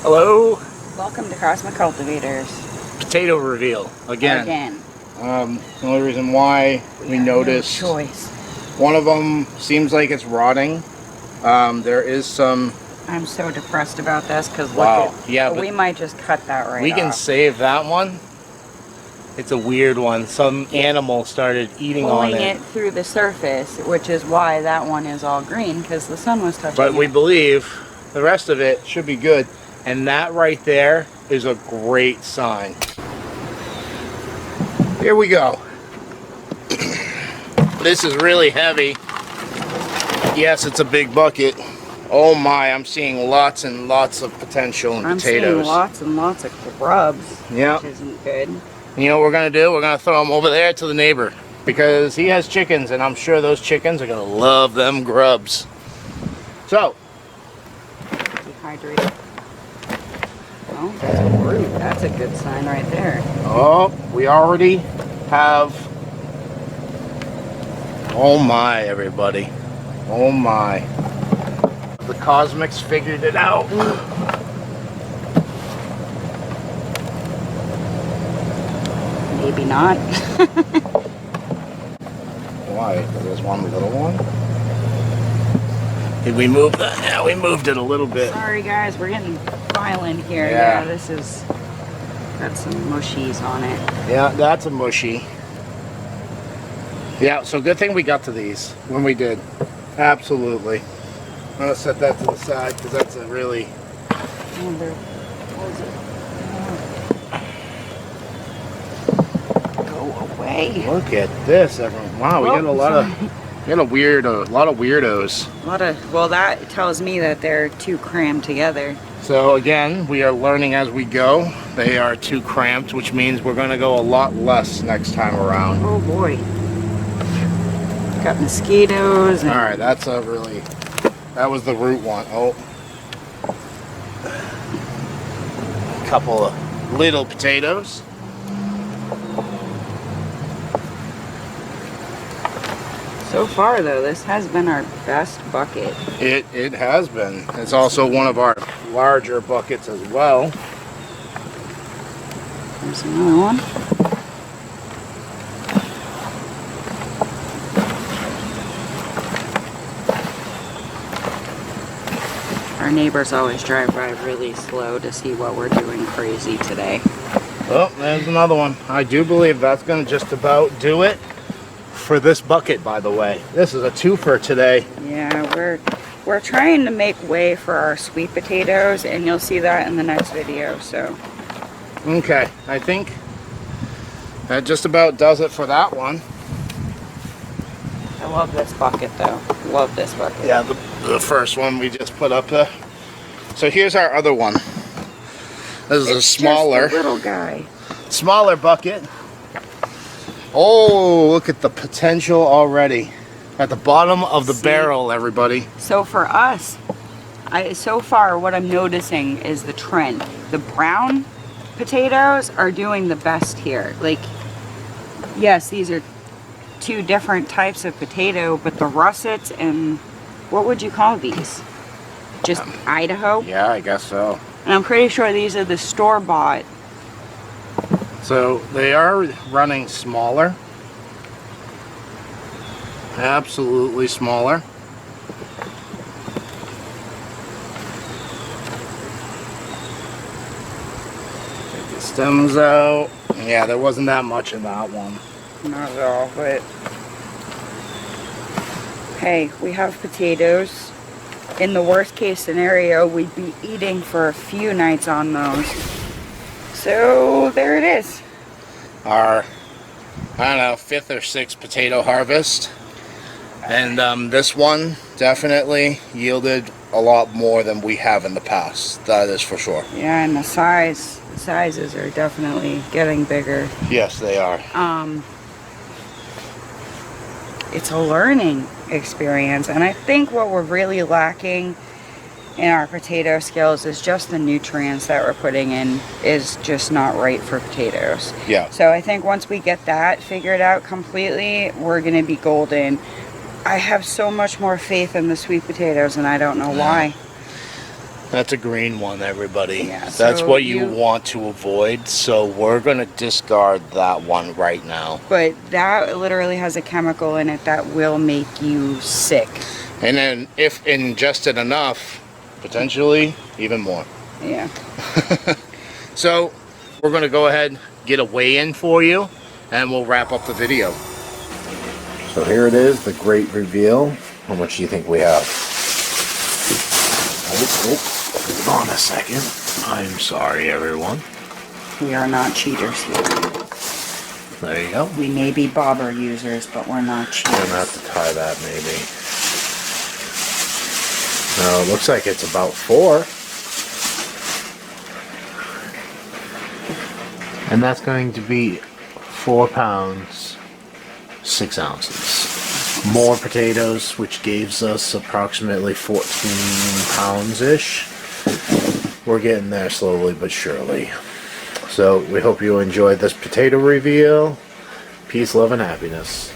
Hello. Welcome to Cosmic Cultivators. Potato reveal again. The only reason why we noticed no choice. One of them seems like it's rotting. There is some. I'm so depressed about this because wow. Yeah, we might just cut that right we off. can save that one. It's a weird one. Some animal started eating on it. Pulling it through the surface, which is why that one is all green because the sun was touching it. But we believe the rest of it should be good. And that right there is a great sign. Here we go. This is really heavy. Yes, it's a big bucket. Oh my, I'm seeing lots and lots of potential in potatoes. I'm seeing lots and lots of grubs, yeah. Which isn't good. You know what we're going to do? We're going to throw them over there to the neighbor because he has chickens and I'm sure those chickens are going to love them grubs. So. Dehydrated. Oh, that's a root. That's a good sign right there. Oh, we already have. Oh my, everybody. Oh my. The Cosmics figured it out. Maybe not. Why? There's one little one. Did we move that? Yeah, we moved it a little bit. Sorry guys, we're getting violent here. Yeah, this is got some mushies on it. Yeah, that's a mushy. Yeah, so good thing we got to these when we did. Absolutely. I'm gonna set that to the side because that's a really. Go away. Look at this, everyone! Wow, we got a lot of. We got a lot of weirdos. Well, that tells me that they're too crammed together. So again, we are learning as we go. They are too cramped, which means we're going to go a lot less next time around. Oh boy. Got mosquitoes. All right, that's a really. That was the root one. Oh. A couple of little potatoes. So far, though, this has been our best bucket. It has been. It's also one of our larger buckets as well. There's another one. Our neighbors always drive by really slow to see what we're doing crazy today. Oh, there's another one. I do believe that's going to just about do it. For this bucket, by the way. This is a twofer today. Yeah, we're trying to make way for our sweet potatoes, and you'll see that in the next video. So okay, I think that just about does it for that one. I love this bucket though. Love this bucket. Yeah, the first one we just put up there. So here's our other one. This is a smaller just a little guy. Smaller bucket. Oh, look at the potential already. At the bottom of the barrel, everybody. So for us, so far what I'm noticing is the trend. The brown potatoes are doing the best here. Like, yes, these are two different types of potato, but the russets and, what would you call these? Just Idaho? Yeah, I guess so. And I'm pretty sure these are the store-bought. So they are running smaller. Absolutely smaller. Take the stems out. Yeah, there wasn't that much in that one. Not at all, but hey, we have potatoes. In the worst case scenario, we'd be eating for a few nights on those. So there it is. Our, I don't know, 5th or 6th potato harvest. And this one definitely yielded a lot more than we have in the past. That is for sure. Yeah, and the sizes are definitely getting bigger. Yes, they are. It's a learning experience, and I think what we're really lacking in our potato skills is just the nutrients that we're putting in is just not right for potatoes. Yeah. So I think once we get that figured out completely, we're going to be golden. I have so much more faith in the sweet potatoes, and I don't know why. That's a green one, everybody. Yeah, That's so what you want to avoid. So we're going to discard that one right now. But that literally has a chemical in it that will make you sick. And then if ingested enough, potentially even more. Yeah. So we're going to go ahead, get a weigh-in for you, and we'll wrap up the video. So here it is, the great reveal. How much do you think we have? Hold on a second. I'm sorry, everyone. We are not cheaters here. There you go. We may be bobber users, but we're not I'm cheaters. going to have to tie that maybe. No, it looks like it's about 4. And that's going to be 4 pounds, 6 ounces. More potatoes, which gives us approximately 14 pounds-ish. We're getting there slowly but surely. So we hope you enjoyed this potato reveal. Peace, love, and happiness.